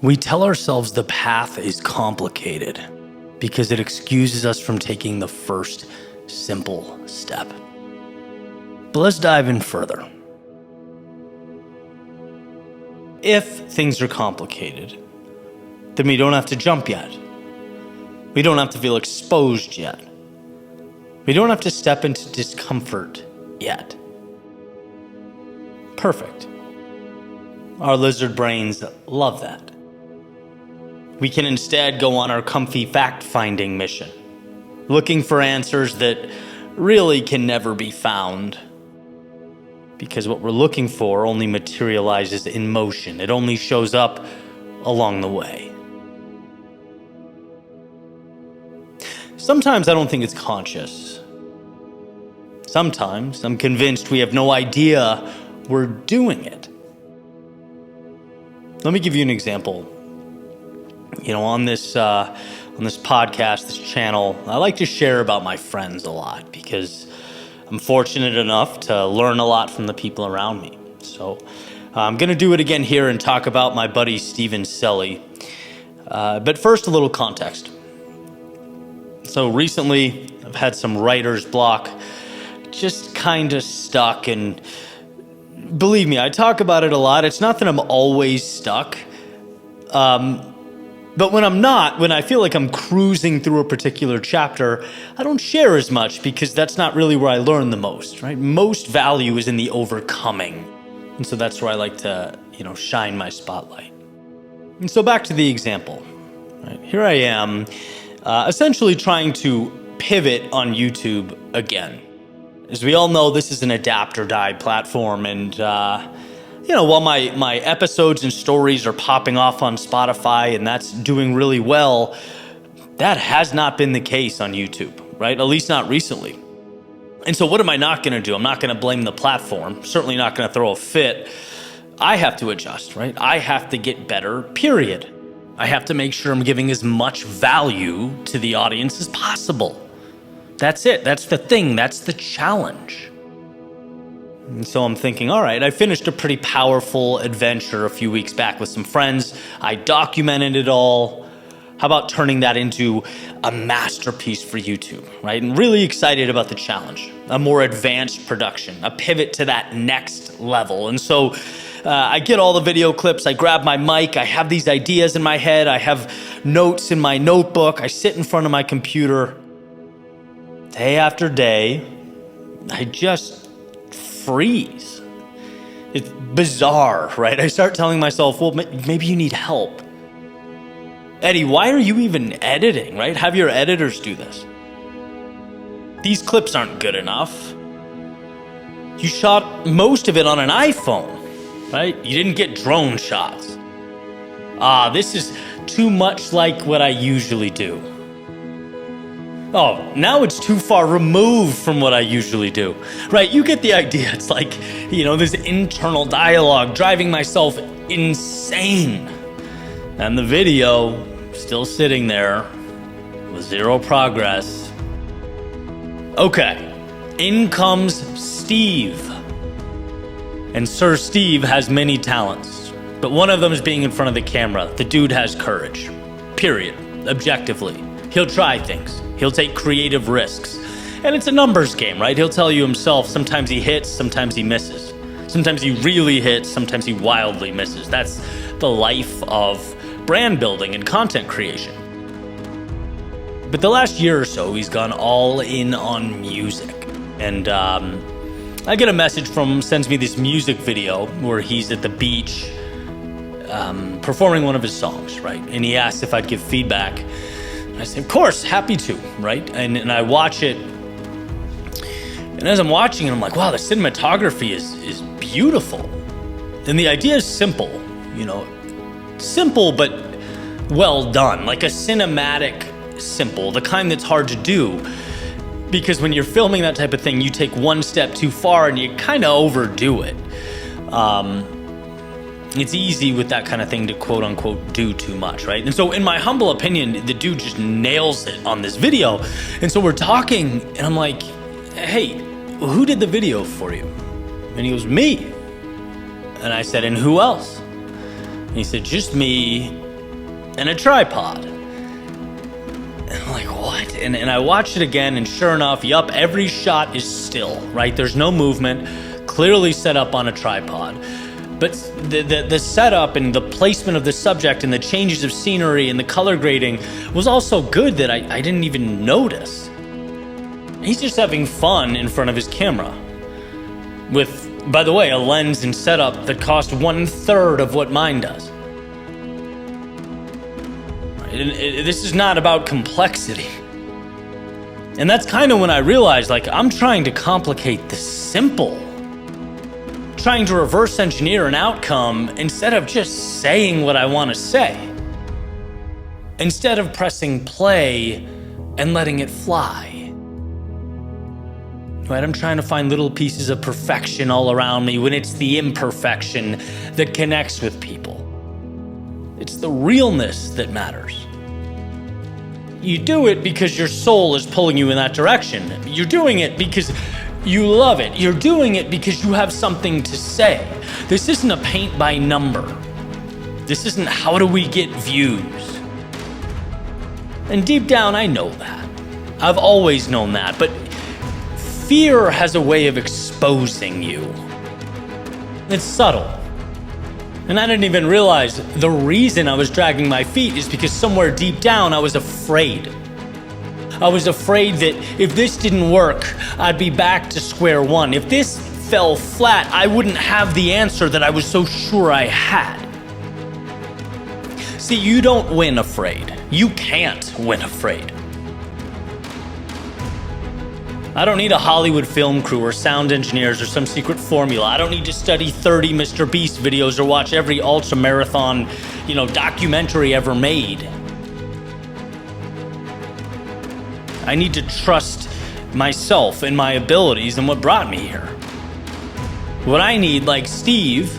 We tell ourselves the path is complicated because it excuses us from taking the first simple step. But let's dive in further. If things are complicated, then we don't have to jump yet. We don't have to feel exposed yet. We don't have to step into discomfort yet. Perfect. Our lizard brains love that. We can instead go on our comfy fact-finding mission, looking for answers that really can never be found. Because what we're looking for only materializes in motion. It only shows up along the way. Sometimes I don't think it's conscious. Sometimes I'm convinced we have no idea we're doing it. Let me give you an example. On this podcast, this channel, I like to share about my friends a lot because I'm fortunate enough to learn a lot from the people around me. So I'm going to do it again here and talk about my buddy Steven Selly. But first, a little context. So recently, I've had some writer's block, just kind of stuck. And believe me, I talk about it a lot. It's not that I'm always stuck. But when I'm not, when I feel like I'm cruising through a particular chapter, I don't share as much because that's not really where I learn the most, right? Most value is in the overcoming. And so that's where I like to, shine my spotlight. And so back to the example, right? Here I am, essentially trying to pivot on YouTube again. As we all know, this is an adapt or die platform. And, while my episodes and stories are popping off on Spotify and that's doing really well, that has not been the case on YouTube, right? At least not recently. And so what am I not going to do? I'm not going to blame the platform. Certainly not going to throw a fit. I have to adjust, right? I have to get better, period. I have to make sure I'm giving as much value to the audience as possible. That's it. That's the thing. That's the challenge. And so I'm thinking, all right, I finished a pretty powerful adventure a few weeks back with some friends. I documented it all. How about turning that into a masterpiece for YouTube, right? And really excited about the challenge, a more advanced production, a pivot to that next level. And so I get all the video clips, I grab my mic, I have these ideas in my head, I have notes in my notebook, I sit in front of my computer. Day after day, I just freeze. It's bizarre, right? I start telling myself, well, maybe you need help. Eddie, why are you even editing, right? Have your editors do this. These clips aren't good enough. You shot most of it on an iPhone, right? You didn't get drone shots. This is too much like what I usually do. Oh, now it's too far removed from what I usually do, right? You get the idea. It's like, this internal dialogue driving myself insane. And the video still sitting there with zero progress. Okay, in comes Steve. And Sir Steve has many talents, but one of them is being in front of the camera. The dude has courage, period, objectively. He'll try things. He'll take creative risks. And it's a numbers game, right? He'll tell you himself, sometimes he hits, sometimes he misses. Sometimes he really hits, sometimes he wildly misses. That's the life of brand building and content creation. But the last year or so, he's gone all in on music. And I get a message from him, sends me this music video where he's at the beach performing one of his songs, right? And he asked if I'd give feedback. I said, of course, happy to, right? And I watch it. And as I'm watching it, I'm like, wow, the cinematography is beautiful. And the idea is simple, simple but well done, like a cinematic simple, the kind that's hard to do. Because when you're filming that type of thing, you take one step too far and you kind of overdo it. It's easy with that kind of thing to quote unquote do too much, right? And so in my humble opinion, the dude just nails it on this video. And so we're talking and I'm like, hey, who did the video for you? And he goes, me. And I said, and who else? And he said, just me and a tripod. And I'm like, what? And I watched it again, and sure enough, yup, every shot is still, right? There's no movement, clearly set up on a tripod. But the setup and the placement of the subject and the changes of scenery and the color grading was also good that I didn't even notice. He's just having fun in front of his camera. With, by the way, a lens and setup that cost 1/3 of what mine does. This is not about complexity. And that's kind of when I realized, like, I'm trying to complicate the simple. Trying to reverse engineer an outcome instead of just saying what I want to say. Instead of pressing play and letting it fly. Right? I'm trying to find little pieces of perfection all around me when it's the imperfection that connects with people. It's the realness that matters. You do it because your soul is pulling you in that direction. You're doing it because you love it. You're doing it because you have something to say. This isn't a paint by number. This isn't how do we get views. And deep down, I know that. I've always known that. But fear has a way of exposing you. It's subtle. And I didn't even realize the reason I was dragging my feet is because somewhere deep down I was afraid. I was afraid that if this didn't work, I'd be back to square one. If this fell flat, I wouldn't have the answer that I was so sure I had. See, you don't win afraid. You can't win afraid. I don't need a Hollywood film crew or sound engineers or some secret formula. I don't need to study 30 Mr. Beast videos or watch every ultra marathon, documentary ever made. I need to trust myself and my abilities and what brought me here. What I need, like Steve,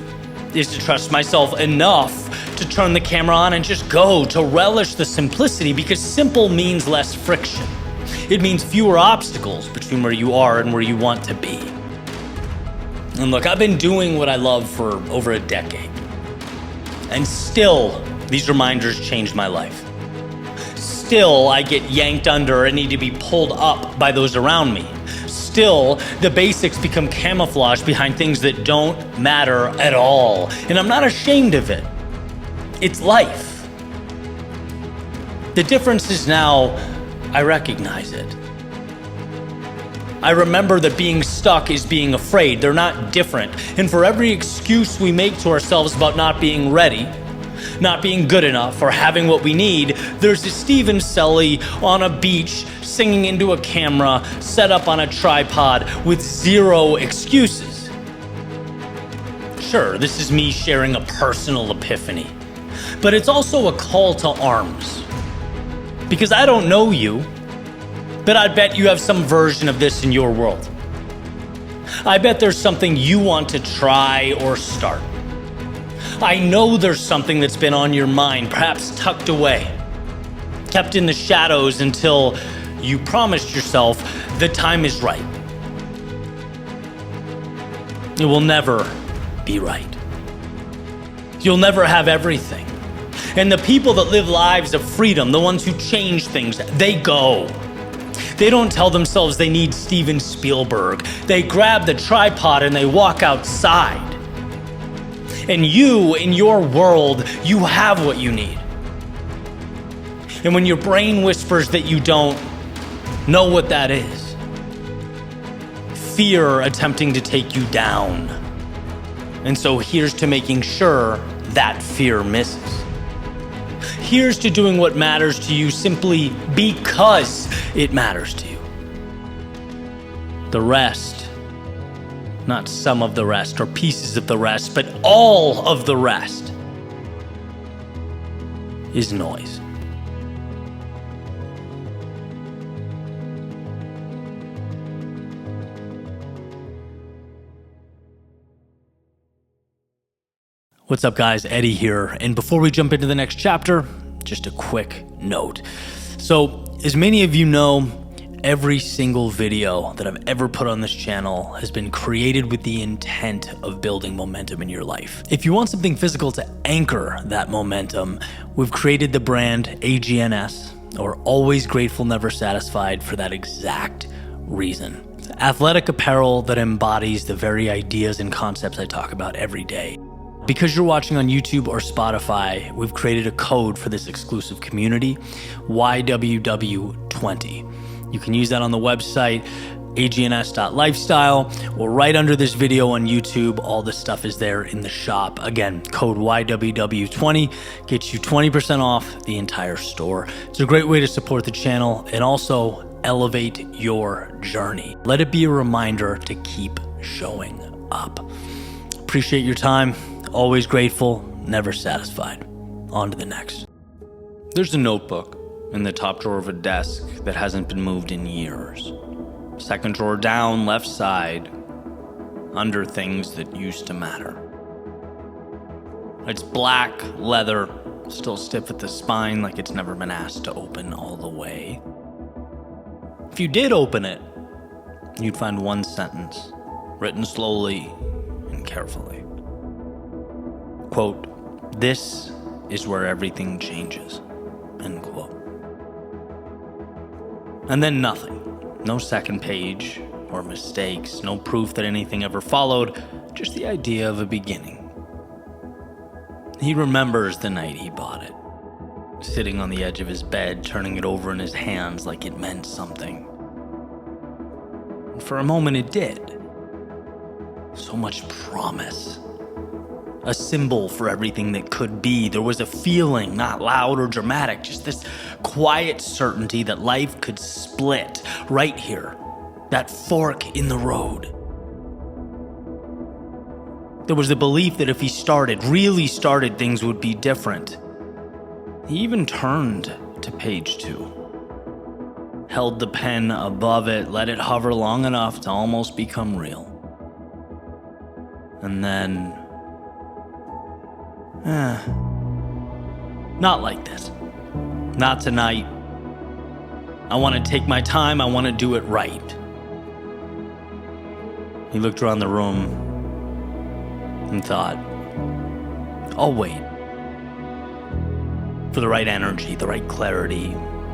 is to trust myself enough to turn the camera on and just go, to relish the simplicity, because simple means less friction. It means fewer obstacles between where you are and where you want to be. And look, I've been doing what I love for over a decade. And still, these reminders change my life. Still, I get yanked under and need to be pulled up by those around me. Still, the basics become camouflage behind things that don't matter at all. And I'm not ashamed of it. It's life. The difference is now, I recognize it. I remember that being stuck is being afraid. They're not different. And for every excuse we make to ourselves about not being ready, not being good enough, or having what we need, there's a Steven Selly on a beach singing into a camera set up on a tripod with zero excuses. Sure, this is me sharing a personal epiphany, but it's also a call to arms. Because I don't know you, but I bet you have some version of this in your world. I bet there's something you want to try or start. I know there's something that's been on your mind, perhaps tucked away, kept in the shadows until you promised yourself the time is right. It will never be right. You'll never have everything. And the people that live lives of freedom, the ones who change things, they go. They don't tell themselves they need Steven Spielberg. They grab the tripod and they walk outside. And you, in your world, you have what you need. And when your brain whispers that you don't, know what that is. Fear attempting to take you down. And so here's to making sure that fear misses. Here's to doing what matters to you simply because it matters to you. The rest, not some of the rest or pieces of the rest, but all of the rest is noise. What's up, guys? Eddie here. And before we jump into the next chapter, just a quick note. So, as many of you know, Every single video that I've ever put on this channel has been created with the intent of building momentum in your life. If you want something physical to anchor that momentum, we've created the brand AGNS, or Always Grateful, Never Satisfied, for that exact reason. It's athletic apparel that embodies the very ideas and concepts I talk about every day. Because you're watching on YouTube or Spotify, we've created a code for this exclusive community, YWW20. You can use that on the website, agns.lifestyle, or right under this video on YouTube. All this stuff is there in the shop. Again, code YWW20 gets you 20% off the entire store. It's a great way to support the channel and also elevate your journey. Let it be a reminder to keep showing up. Appreciate your time. Always grateful, never satisfied. On to the next. There's a notebook in the top drawer of a desk that hasn't been moved in years. Second drawer down, left side, under things that used to matter. It's black leather, still stiff at the spine, like it's never been asked to open all the way. If you did open it, you'd find one sentence, written slowly and carefully. Quote, "This is where everything changes," end quote. And then nothing. No second page or mistakes, no proof that anything ever followed, just the idea of a beginning. He remembers the night he bought it, sitting on the edge of his bed, turning it over in his hands like it meant something. And for a moment it did. So much promise. A symbol for everything that could be. There was a feeling, not loud or dramatic, just this quiet certainty that life could split right here, that fork in the road. There was the belief that if he really started, things would be different. He even turned to page 2, held the pen above it, let it hover long enough to almost become real. And then, not like this. Not tonight. I want to take my time. I want to do it right. He looked around the room and thought, I'll wait. For the right energy, the right clarity,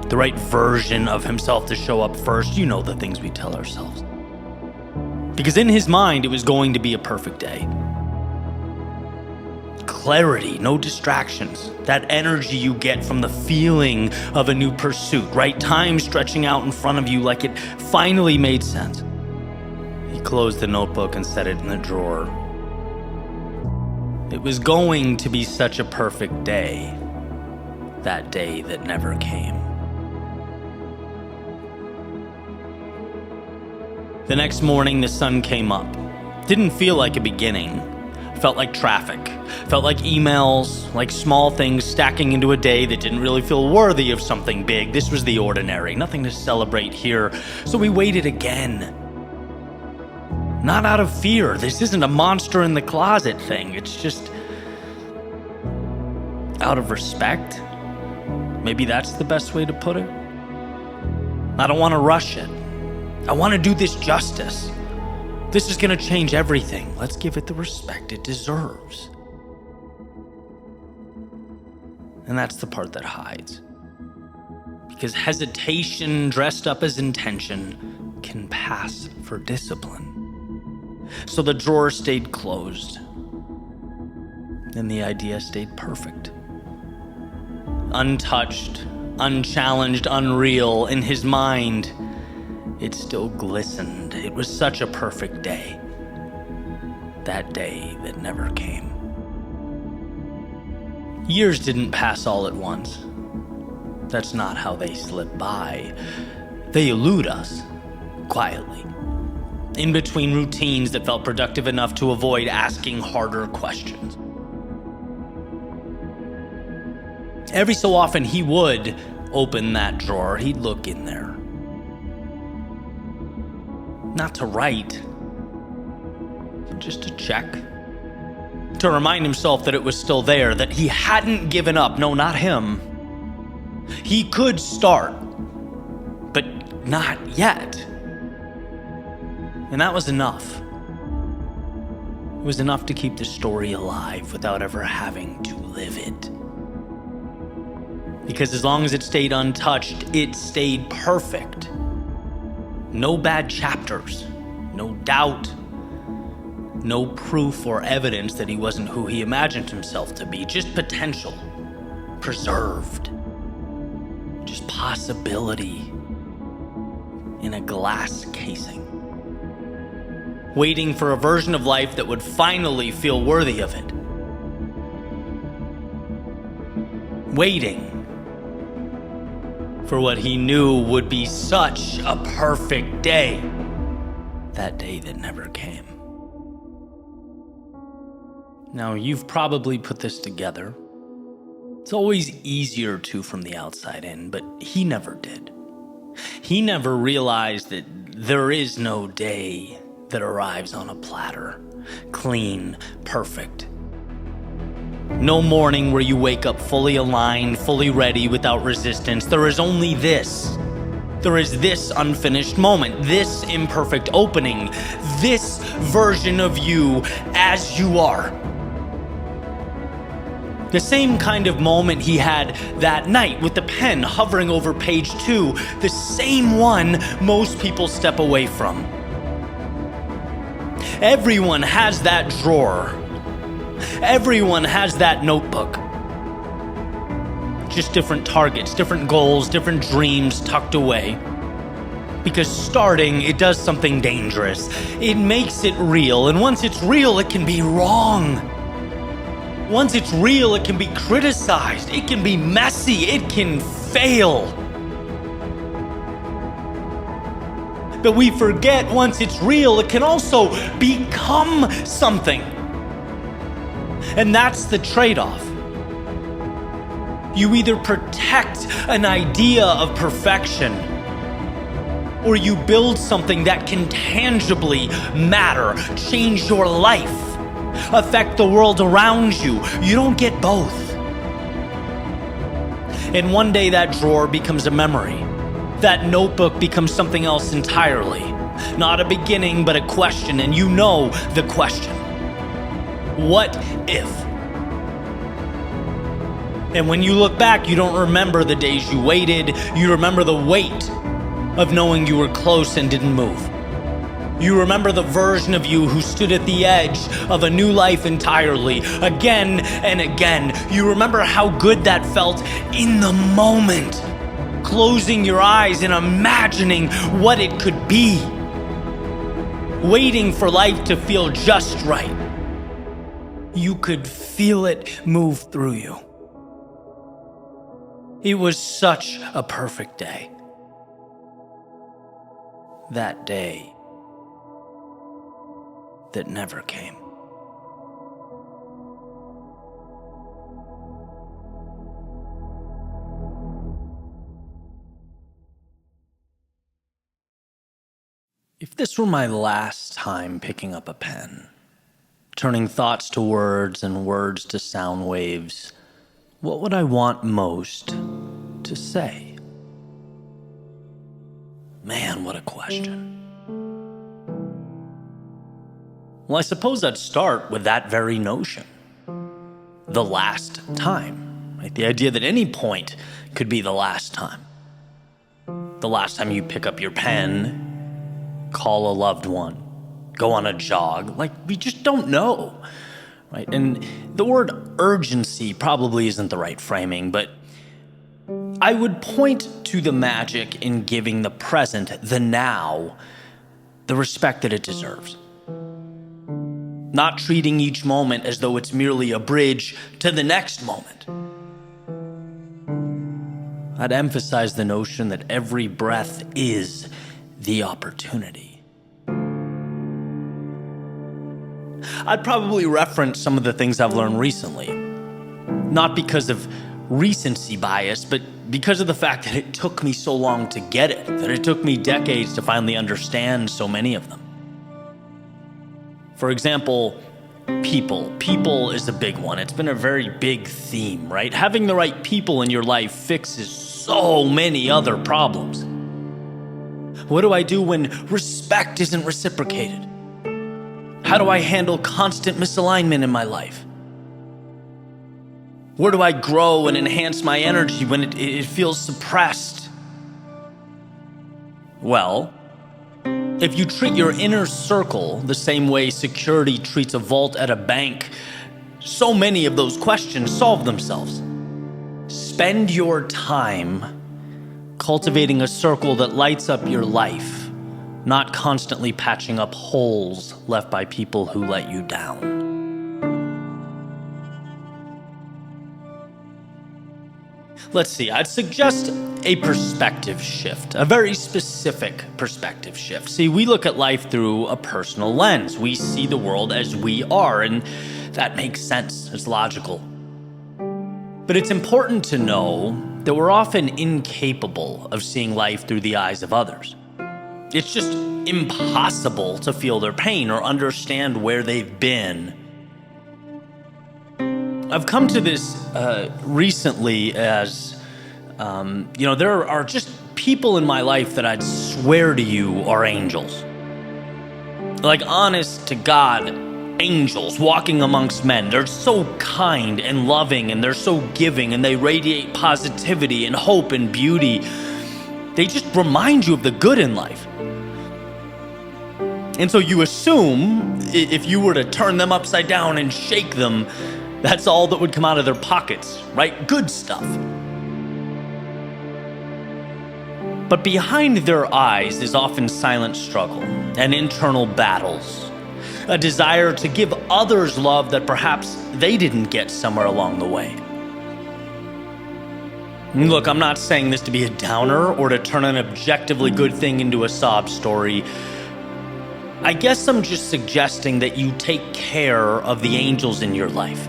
the right version of himself to show up first. You know the things we tell ourselves. Because in his mind, it was going to be a perfect day. Clarity, no distractions, that energy you get from the feeling of a new pursuit, right? Time stretching out in front of you like it finally made sense. He closed the notebook and set it in the drawer. It was going to be such a perfect day, that day that never came. The next morning, the sun came up. Didn't feel like a beginning. Felt like traffic, felt like emails, like small things stacking into a day that didn't really feel worthy of something big. This was the ordinary, nothing to celebrate here. So we waited again. Not out of fear. This isn't a monster in the closet thing. It's just out of respect. Maybe that's the best way to put it. I don't want to rush it. I want to do this justice. This is going to change everything. Let's give it the respect it deserves. And that's the part that hides. Because hesitation dressed up as intention can pass for discipline. So the drawer stayed closed. And the idea stayed perfect. Untouched, unchallenged, unreal. In his mind, it still glistened. It was such a perfect day. That day that never came. Years didn't pass all at once. That's not how they slip by. They elude us, quietly. In between routines that felt productive enough to avoid asking harder questions. Every so often he would open that drawer. He'd look in there. Not to write, but just to check. To remind himself that it was still there, that he hadn't given up. No, not him. He could start, but not yet. And that was enough. It was enough to keep the story alive without ever having to live it. Because as long as it stayed untouched, it stayed perfect. No bad chapters, no doubt, no proof or evidence that he wasn't who he imagined himself to be, just potential, preserved, just possibility in a glass casing. Waiting for a version of life that would finally feel worthy of it. Waiting for what he knew would be such a perfect day. That day that never came. Now, you've probably put this together. It's always easier to from the outside in, but he never did. He never realized that there is no day that arrives on a platter, clean, perfect. No morning where you wake up fully aligned, fully ready, without resistance. There is only this. There is this unfinished moment, this imperfect opening, this version of you as you are. The same kind of moment he had that night with the pen hovering over page 2, the same one most people step away from. Everyone has that drawer. Everyone has that notebook. Just different targets, different goals, different dreams tucked away. Because starting, it does something dangerous. It makes it real, and once it's real, it can be wrong. Once it's real, it can be criticized. It can be messy. It can fail. But we forget once it's real, it can also become something. And that's the trade-off. You either protect an idea of perfection, or you build something that can tangibly matter, change your life, affect the world around you. You don't get both. And one day that drawer becomes a memory. That notebook becomes something else entirely. Not a beginning, but a question, and you know the question. What if? And when you look back, you don't remember the days you waited. You remember the weight of knowing you were close and didn't move. You remember the version of you who stood at the edge of a new life entirely, again and again. You remember how good that felt in the moment. Closing your eyes and imagining what it could be. Waiting for life to feel just right. You could feel it move through you. It was such a perfect day. That day that never came. If this were my last time picking up a pen, turning thoughts to words and words to sound waves, what would I want most to say? Man, what a question. Well, I suppose I'd start with that very notion. The last time, right? The idea that any point could be the last time. The last time you pick up your pen, call a loved one, go on a jog. Like, we just don't know, right? And the word urgency probably isn't the right framing, but I would point to the magic in giving the present, the now, the respect that it deserves. Not treating each moment as though it's merely a bridge to the next moment. I'd emphasize the notion that every breath is the opportunity. I'd probably reference some of the things I've learned recently. Not because of recency bias, but because of the fact that it took me so long to get it, that it took me decades to finally understand so many of them. For example, people. People is a big one. It's been a very big theme, right? Having the right people in your life fixes so many other problems. What do I do when respect isn't reciprocated? How do I handle constant misalignment in my life? Where do I grow and enhance my energy when it feels suppressed? Well, if you treat your inner circle the same way security treats a vault at a bank, so many of those questions solve themselves. Spend your time cultivating a circle that lights up your life, not constantly patching up holes left by people who let you down. Let's see, I'd suggest a perspective shift, a very specific perspective shift. See, we look at life through a personal lens. We see the world as we are, and that makes sense. It's logical. But it's important to know that we're often incapable of seeing life through the eyes of others. It's just impossible to feel their pain or understand where they've been. I've come to this recently as, there are just people in my life that I'd swear to you are angels. Like, honest to God, angels walking amongst men. They're so kind and loving, and they're so giving, and they radiate positivity and hope and beauty. They just remind you of the good in life. And so you assume if you were to turn them upside down and shake them, that's all that would come out of their pockets, right? Good stuff. But behind their eyes is often silent struggle and internal battles, a desire to give others love that perhaps they didn't get somewhere along the way. Look, I'm not saying this to be a downer or to turn an objectively good thing into a sob story. I guess I'm just suggesting that you take care of the angels in your life.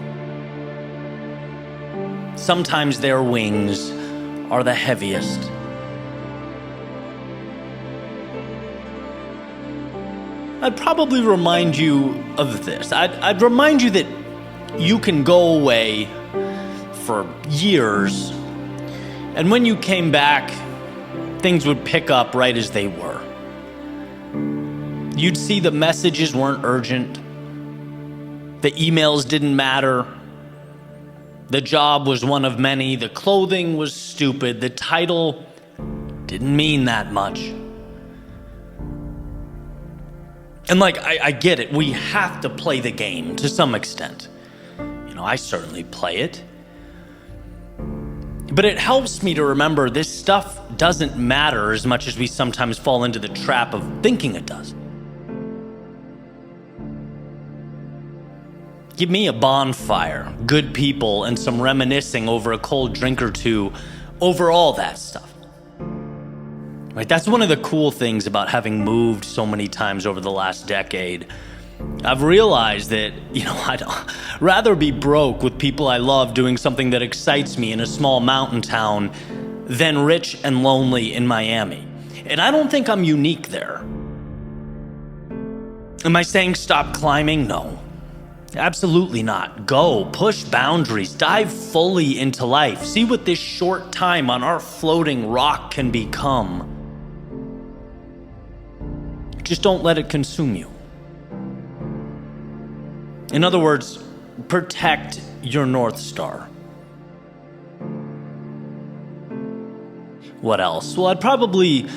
Sometimes their wings are the heaviest. I'd probably remind you of this. I'd remind you that you can go away for years, and when you came back, things would pick up right as they were. You'd see the messages weren't urgent, the emails didn't matter, the job was one of many, the clothing was stupid, the title didn't mean that much. And I get it, we have to play the game to some extent. I certainly play it. But it helps me to remember this stuff doesn't matter as much as we sometimes fall into the trap of thinking it does. Give me a bonfire, good people, and some reminiscing over a cold drink or two over all that stuff. Right? That's one of the cool things about having moved so many times over the last decade. I've realized that, I'd rather be broke with people I love doing something that excites me in a small mountain town than rich and lonely in Miami. And I don't think I'm unique there. Am I saying stop climbing? No. Absolutely not. Go, push boundaries, dive fully into life. See what this short time on our floating rock can become. Just don't let it consume you. In other words, protect your North Star. What else? Well, I'd probably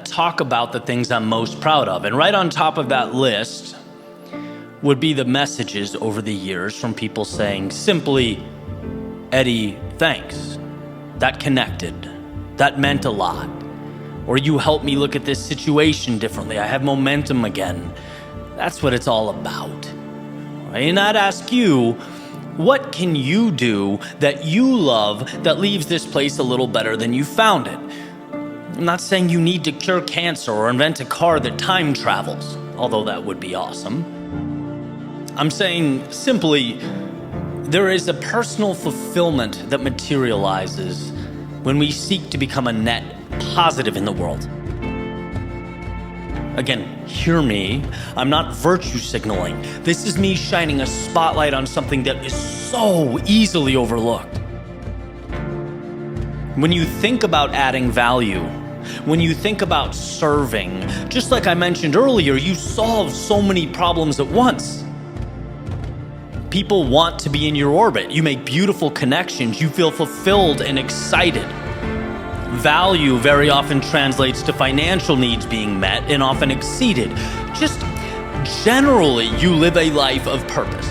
talk about the things I'm most proud of. And right on top of that list would be the messages over the years from people saying simply, Eddie, thanks. That connected. That meant a lot. Or you helped me look at this situation differently. I have momentum again. That's what it's all about. And I'd ask you, what can you do that you love that leaves this place a little better than you found it? I'm not saying you need to cure cancer or invent a car that time travels, although that would be awesome. I'm saying simply, there is a personal fulfillment that materializes when we seek to become a net positive in the world. Again, hear me, I'm not virtue signaling. This is me shining a spotlight on something that is so easily overlooked. When you think about adding value, When you think about serving, just like I mentioned earlier, you solve so many problems at once. People want to be in your orbit. You make beautiful connections. You feel fulfilled and excited. Value very often translates to financial needs being met and often exceeded. Just generally, you live a life of purpose.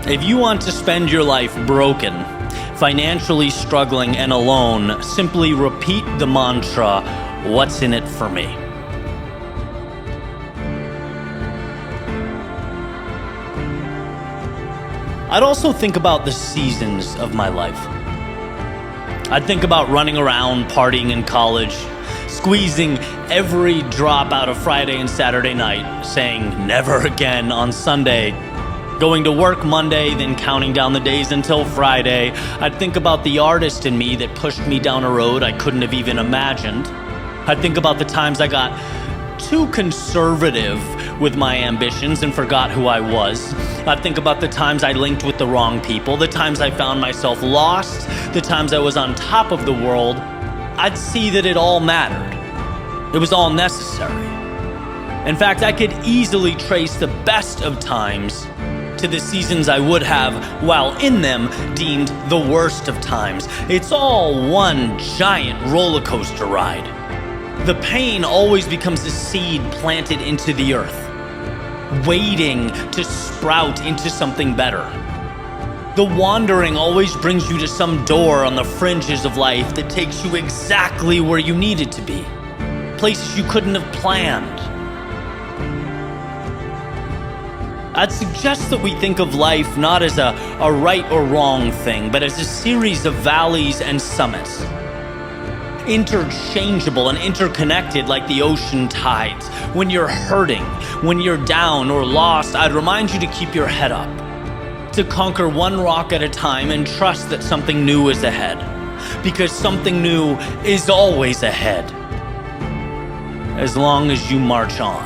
If you want to spend your life broken, financially struggling, and alone, simply repeat the mantra, "What's in it for me?" I'd also think about the seasons of my life. I'd think about running around, partying in college, squeezing every drop out of Friday and Saturday night, saying never again on Sunday, going to work Monday, then counting down the days until Friday. I'd think about the artist in me that pushed me down a road I couldn't have even imagined. I'd think about the times I got too conservative with my ambitions and forgot who I was. I'd think about the times I linked with the wrong people, the times I found myself lost, the times I was on top of the world. I'd see that it all mattered. It was all necessary. In fact, I could easily trace the best of times to the seasons I would have, while in them, deemed the worst of times. It's all one giant roller coaster ride. The pain always becomes a seed planted into the earth, waiting to sprout into something better. The wandering always brings you to some door on the fringes of life that takes you exactly where you needed to be, places you couldn't have planned. I'd suggest that we think of life not as a right or wrong thing, but as a series of valleys and summits. Interchangeable and interconnected like the ocean tides. When you're hurting, when you're down or lost, I'd remind you to keep your head up, to conquer one rock at a time and trust that something new is ahead. Because something new is always ahead, as long as you march on.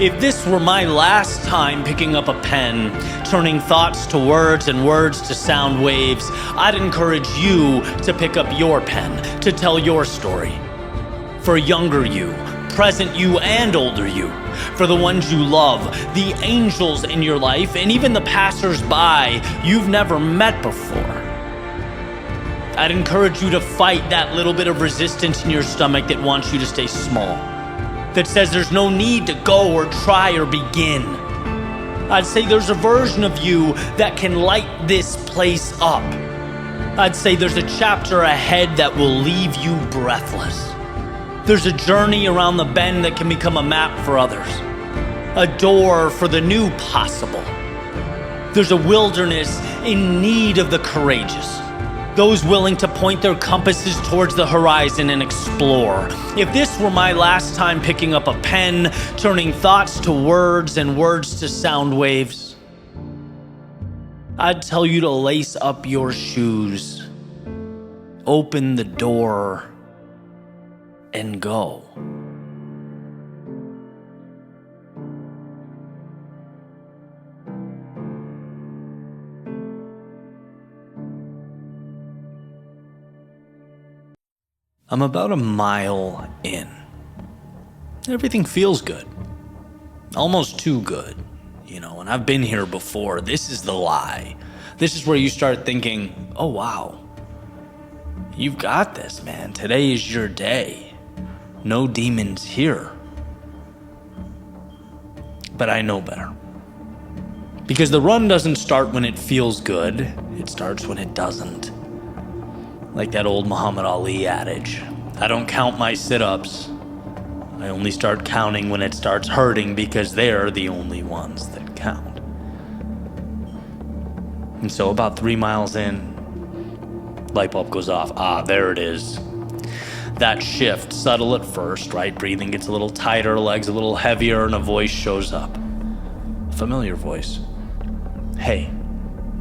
If this were my last time picking up a pen, turning thoughts to words and words to sound waves, I'd encourage you to pick up your pen, to tell your story. For younger you, present you, and older you. For the ones you love, the angels in your life, and even the passers-by you've never met before. I'd encourage you to fight that little bit of resistance in your stomach that wants you to stay small, that says there's no need to go or try or begin. I'd say there's a version of you that can light this place up. I'd say there's a chapter ahead that will leave you breathless. There's a journey around the bend that can become a map for others, a door for the new possible. There's a wilderness in need of the courageous, those willing to point their compasses towards the horizon and explore. If this were my last time picking up a pen, turning thoughts to words and words to sound waves, I'd tell you to lace up your shoes, open the door, and go. I'm about a mile in. Everything feels good. Almost too good. And I've been here before. This is the lie. This is where you start thinking, oh wow, you've got this, man. Today is your day. No demons here. But I know better. Because the run doesn't start when it feels good. It starts when it doesn't. Like that old Muhammad Ali adage, I don't count my sit-ups. I only start counting when it starts hurting because they're the only ones that count. And so about 3 miles in, light bulb goes off. There it is. That shift, subtle at first, right? Breathing gets a little tighter, legs a little heavier, and a voice shows up. A familiar voice. Hey,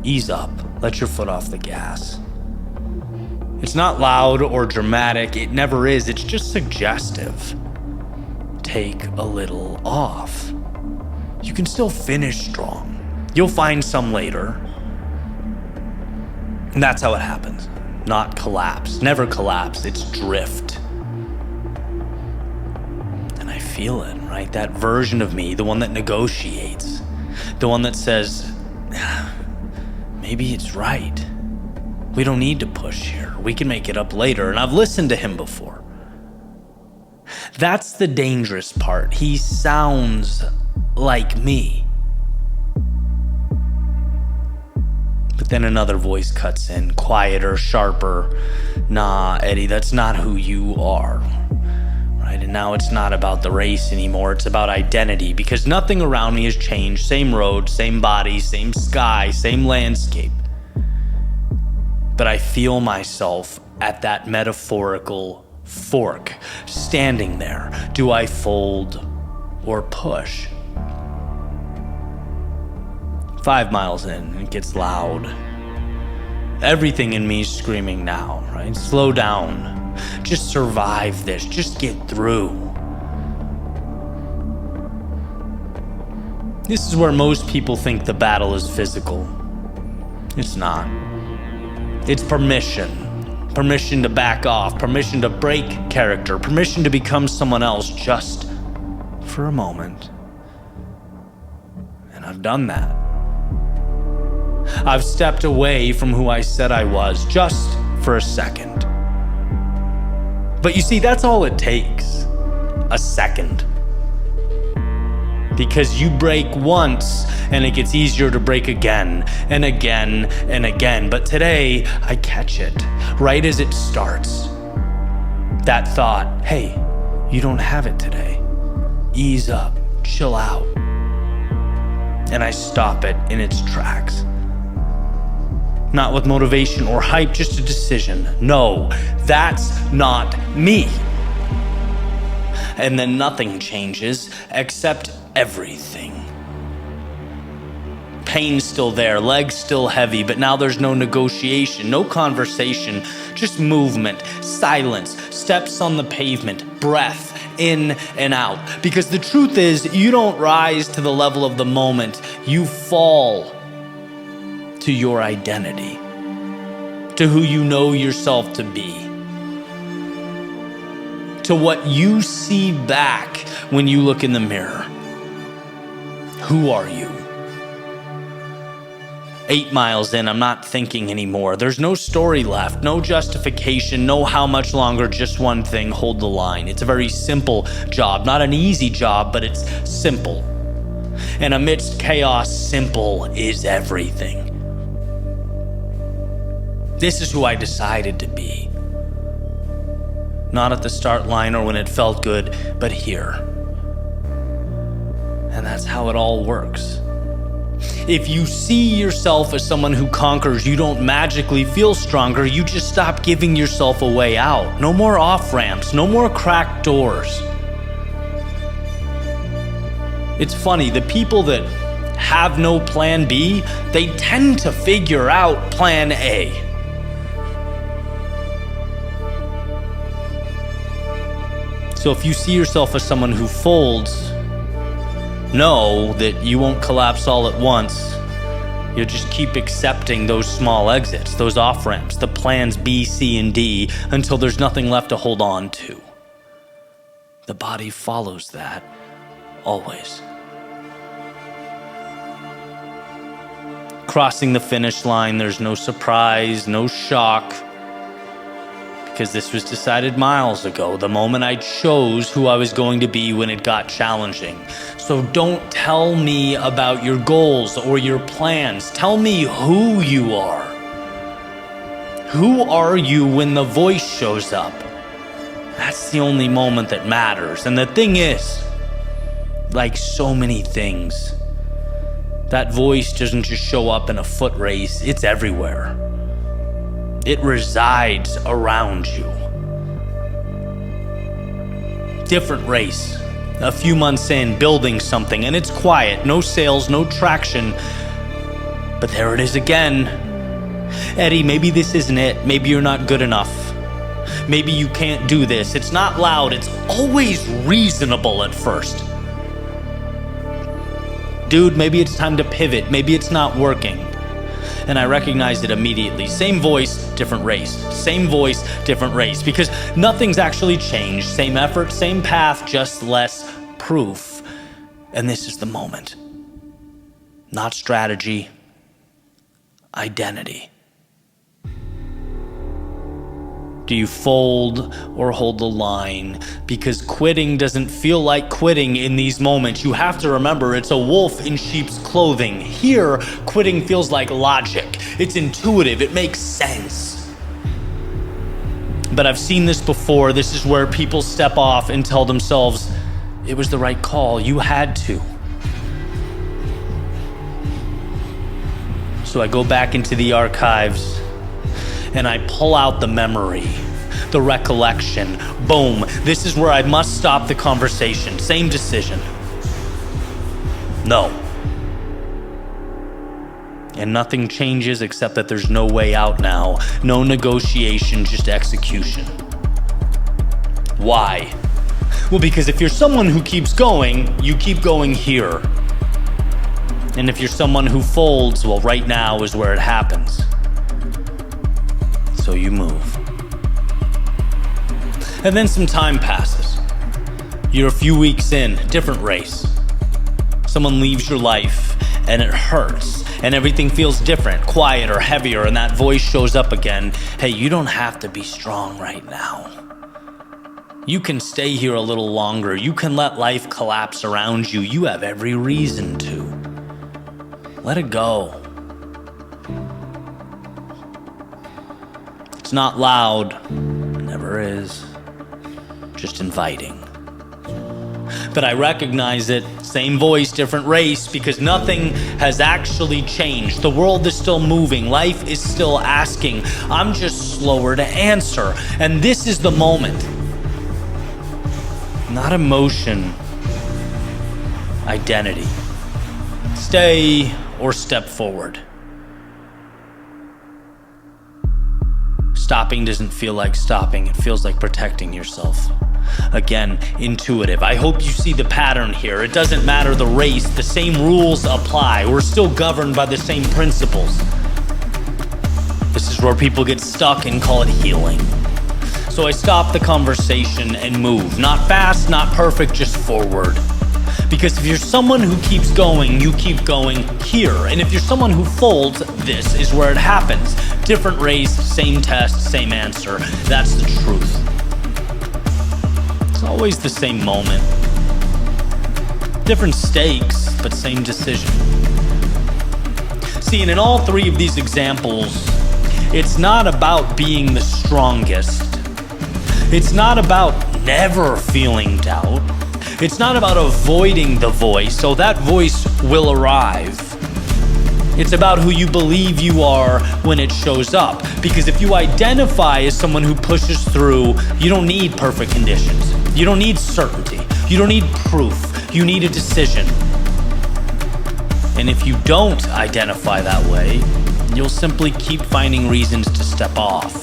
ease up. Let your foot off the gas. It's not loud or dramatic. It never is. It's just suggestive. Take a little off. You can still finish strong. You'll find some later. And that's how it happens. Not collapse. Never collapse. It's drift. And I feel it, right? That version of me, the one that negotiates, the one that says, maybe it's right. We don't need to push here. We can make it up later. And I've listened to him before. That's the dangerous part. He sounds like me. But then another voice cuts in, quieter, sharper. Nah, Eddie, that's not who you are. Right? And now it's not about the race anymore. It's about identity, because nothing around me has changed. Same road, same body, same sky, same landscape. But I feel myself at that metaphorical fork, standing there. Do I fold or push? 5 miles in, it gets loud. Everything in me is screaming now, right? Slow down. Just survive this. Just get through. This is where most people think the battle is physical. It's not. It's permission. Permission to back off. Permission to break character. Permission to become someone else just for a moment. And I've done that. I've stepped away from who I said I was just for a second. But you see, that's all it takes. A second. Because you break once and it gets easier to break again and again and again. But today, I catch it right as it starts. That thought, hey, you don't have it today. Ease up, chill out. And I stop it in its tracks. Not with motivation or hype, just a decision. No, that's not me. And then nothing changes except everything. Pain's still there, legs still heavy, but now there's no negotiation, no conversation, just movement, silence, steps on the pavement, breath in and out. Because the truth is, you don't rise to the level of the moment, you fall to your identity, to who you know yourself to be, to what you see back when you look in the mirror. Who are you? 8 miles in, I'm not thinking anymore. There's no story left, no justification, no how much longer, just one thing, hold the line. It's a very simple job, not an easy job, but it's simple. And amidst chaos, simple is everything. This is who I decided to be. Not at the start line or when it felt good, but here. And that's how it all works. If you see yourself as someone who conquers, you don't magically feel stronger, you just stop giving yourself a way out. No more off-ramps, no more cracked doors. It's funny, the people that have no plan B, they tend to figure out plan A. So if you see yourself as someone who folds, know that you won't collapse all at once. You'll just keep accepting those small exits, those off-ramps, the plans B, C, and D, until there's nothing left to hold on to. The body follows that, always. Crossing the finish line, there's no surprise, no shock, because this was decided miles ago, the moment I chose who I was going to be when it got challenging. So don't tell me about your goals or your plans. Tell me who you are. Who are you when the voice shows up? That's the only moment that matters. And the thing is, like so many things, that voice doesn't just show up in a foot race, it's everywhere. It resides around you. Different race. A few months in, building something, and it's quiet. No sales, no traction. But there it is again. Eddie, maybe this isn't it. Maybe you're not good enough. Maybe you can't do this. It's not loud. It's always reasonable at first. Dude, maybe it's time to pivot. Maybe it's not working. And I recognized it immediately. Same voice, different race. Same voice, different race. Because nothing's actually changed. Same effort, same path, just less proof. And this is the moment. Not strategy, identity. Do you fold or hold the line? Because quitting doesn't feel like quitting in these moments. You have to remember it's a wolf in sheep's clothing. Here, quitting feels like logic. It's intuitive. It makes sense. But I've seen this before. This is where people step off and tell themselves, it was the right call. You had to. So I go back into the archives and I pull out the memory, the recollection. Boom. This is where I must stop the conversation. Same decision. No. And nothing changes except that there's no way out now. No negotiation, just execution. Why? Well, because if you're someone who keeps going, you keep going here. And if you're someone who folds, well, right now is where it happens. So you move. And then some time passes. You're a few weeks in, different race. Someone leaves your life and it hurts and everything feels different, quieter, heavier, and that voice shows up again. Hey, you don't have to be strong right now. You can stay here a little longer. You can let life collapse around you. You have every reason to. Let it go. It's not loud, it never is, just inviting. But I recognize it, same voice, different race, because nothing has actually changed. The world is still moving, life is still asking. I'm just slower to answer. And this is the moment. Not emotion, identity. Stay or step forward. Stopping doesn't feel like stopping, it feels like protecting yourself. Again, intuitive. I hope you see the pattern here. It doesn't matter the race, the same rules apply. We're still governed by the same principles. This is where people get stuck and call it healing. So I stop the conversation and move. Not fast, not perfect, just forward. Because if you're someone who keeps going, you keep going here. And if you're someone who folds, this is where it happens. Different race, same test, same answer. That's the truth. It's always the same moment. Different stakes, but same decision. See, and in all three of these examples, it's not about being the strongest. It's not about never feeling doubt. It's not about avoiding the voice, so that voice will arrive. It's about who you believe you are when it shows up. Because if you identify as someone who pushes through, you don't need perfect conditions. You don't need certainty. You don't need proof. You need a decision. And if you don't identify that way, you'll simply keep finding reasons to step off.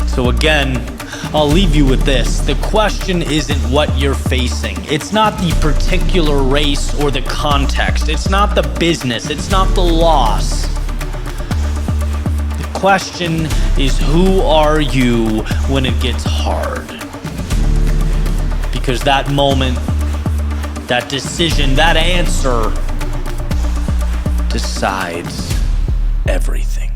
So again, I'll leave you with this. The question isn't what you're facing. It's not the particular race or the context. It's not the business. It's not the loss. The question is, who are you when it gets hard? Because that moment, that decision, that answer decides everything.